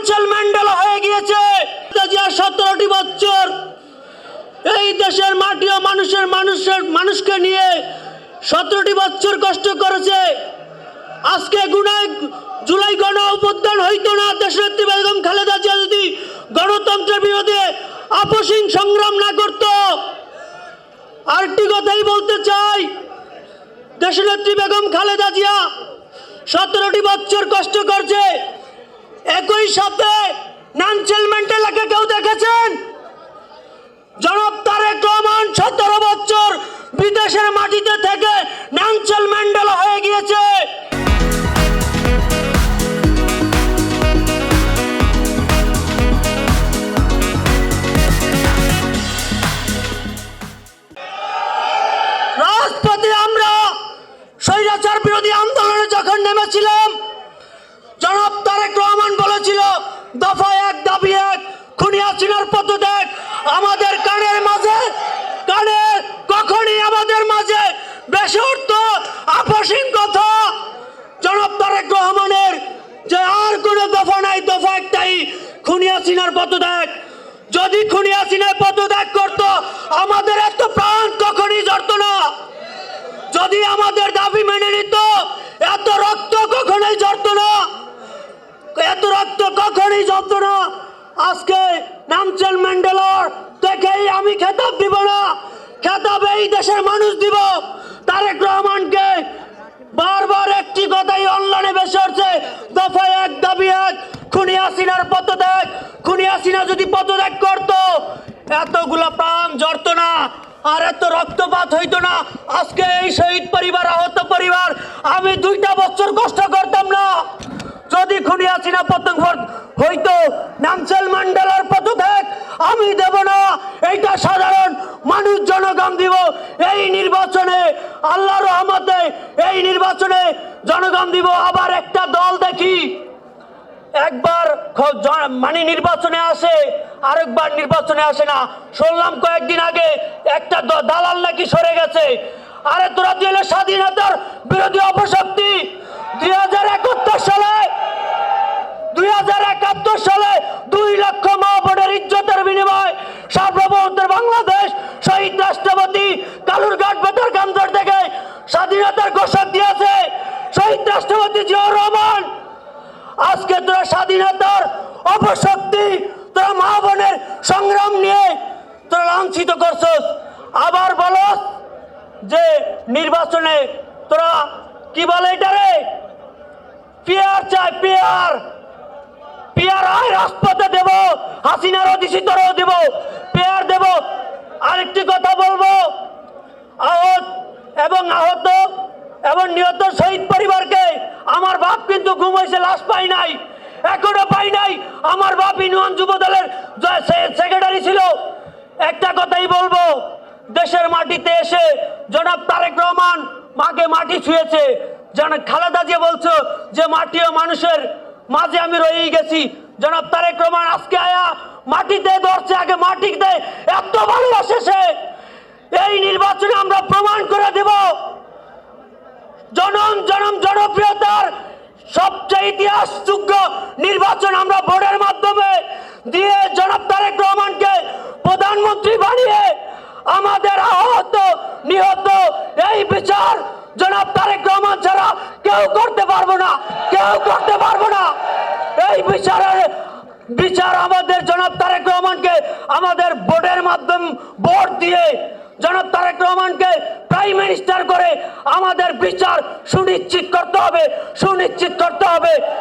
Nelson Mandela হয়ে গিয়েছে। 17টি বছর এই দেশের মাটি ও মানুষকে নিয়ে 17টি বছর কষ্ট করেছে। আজকে জুলাই গণ অভ্যুত্থান হইতো না, দেশনেত্রী বেগম খালেদা জিয়া যদি গণতন্ত্রের বিরুদ্ধে আপসহীন সংগ্রাম না করত। আরেকটি কথাই বলতে চাই, দেশনেত্রী বেগম খালেদা জিয়া 17টি বছর কষ্ট করছে। একই সাথে নেলসন ম্যান্ডেলাকে কেউ দেখেছেন? জনাব তারেক রহমান 17 বছর বিদেশের মাটিতে থেকে নেলসন ম্যান্ডেলা হয়ে গিয়েছে। রাজপথে আমরা স্বৈরাচার বিরোধী আন্দোলনে যখন নেমেছিলাম, জনাব তারেক রহমান বলেছিল দফা 1 দাবি 1, খুনি হাসিনার পদত্যাগ। আমাদের কানের কখনই আমাদের মাঝে বেসর্ত আপসহীন কথা। জনাব তারেক রহমানের যে আর কোনো দফা নাই, দফা একটাই, খুনি হাসিনার পদত্যাগ। যদি খুনি হাসিনার পদত্যাগ করত, আমাদের এত প্রাণ কখনই ঝরত না। যদি আমাদের দাবি মেনে নিত, এত রক্ত কখনোই ঝরত না, এত রক্ত কখনোই ঝরত না। আজকে নেলসন ম্যান্ডেলার দেখেই আমি খেতাব দিব না, খেতাব এই দেশের মানুষ দিব। তারেক রহমানকে বারবার একটি কথাই অনলাইনে বেশি হচ্ছে, দফা 1 দাবি 1, খুনি হাসিনার পদত্যাগ। খুনি হাসিনা যদি পদত্যাগ করত, এতগুলা প্রাণ ঝরত না, আর এত রক্তপাত হইতো না। আজকে এই শহীদ পরিবার, আহত পরিবার, আমি 2টা বছর কষ্ট করতাম না। যদি খুনি হাসিনা পদত্যাগ হইতো, নেলসন ম্যান্ডেলার পদত্যাগ আমি দেব না। এইটা সাধারণ মানুষ, জনগণ দিব। এই নির্বাচনে আল্লাহর রহমতে এই নির্বাচনে জনগণ দিব। আবার একটা দল দেখি একবার নির্বাচনে আসে, আরেকবার নির্বাচনে আসে না। শুনলাম কয়েকদিন আগে একটা দালাল নাকি সরে গেছে। আরে তোরা দিলে স্বাধীনতার বিরোধী অপশক্তি। 2071 সালে 2 লক্ষ মা বোনের ইজ্জতের বিনিময় সার্বভৌমত্বের বাংলাদেশ শহীদ রাষ্ট্রপতি কালুরঘাট বেতারকান্দর থেকে স্বাধীনতার ঘোষণা দিয়েছে শহীদ রাষ্ট্রপতি জিয়াউর রহমান। আজকে তোরা স্বাধীনতার অপশক্তি, তোরা মা বোনের সংগ্রাম নিয়ে তোরা লাঞ্ছিত করছস। আবার বলস যে নির্বাচনে তোরা কি বলে এটারে, পিয়ার চাই, পিয়ার আয় রাজপথে দেব, হাসিনার অধিষ্ঠিতরও দেব, পেয়ার দেব। আরেকটি কথা বলবো, আহত এবং নিহত শহীদ পরিবারকে, আমার বাপ কিন্তু ঘুমাইছে, লাশ পাই নাই, এখনো পাই নাই। আমার বাপ ইউনিয়ন যুব দলের সেক্রেটারি ছিল। একটা কথাই বলবো, দেশের মাটিতে এসে জনাব তারেক রহমান মাকে মাটি ছুঁয়েছে। খালেদা জিয়া বলছো যে মাটি ও মানুষের মাঝে আমি রয়েই গেছি। জনাব তারেক রহমান আজকে আয়া মাটিতে ধরছে, আগে মাটিতে এত ভালোবাসে সে। এই নির্বাচনে আমরা প্রমাণ করে দেব জনপ্রিয়তার সবচেয়ে ইতিহাসযোগ্য নির্বাচন আমরা ভোটের মাধ্যমে দিয়ে জনাব তারেক রহমানকে প্রধানমন্ত্রী বানিয়ে আমাদের আহত নিহত এই বিচার জনাব তারেক রহমান ছাড়া কেউ করতে পারবো না, কেউ করতে পারবো না। এই বিচার আমাদের জনাব তারেক রহমানকে আমাদের ভোটের মাধ্যমে ভোট দিয়ে জনাব তারেক রহমানকে প্রাইম মিনিস্টার করে আমাদের বিচার সুনিশ্চিত করতে হবে।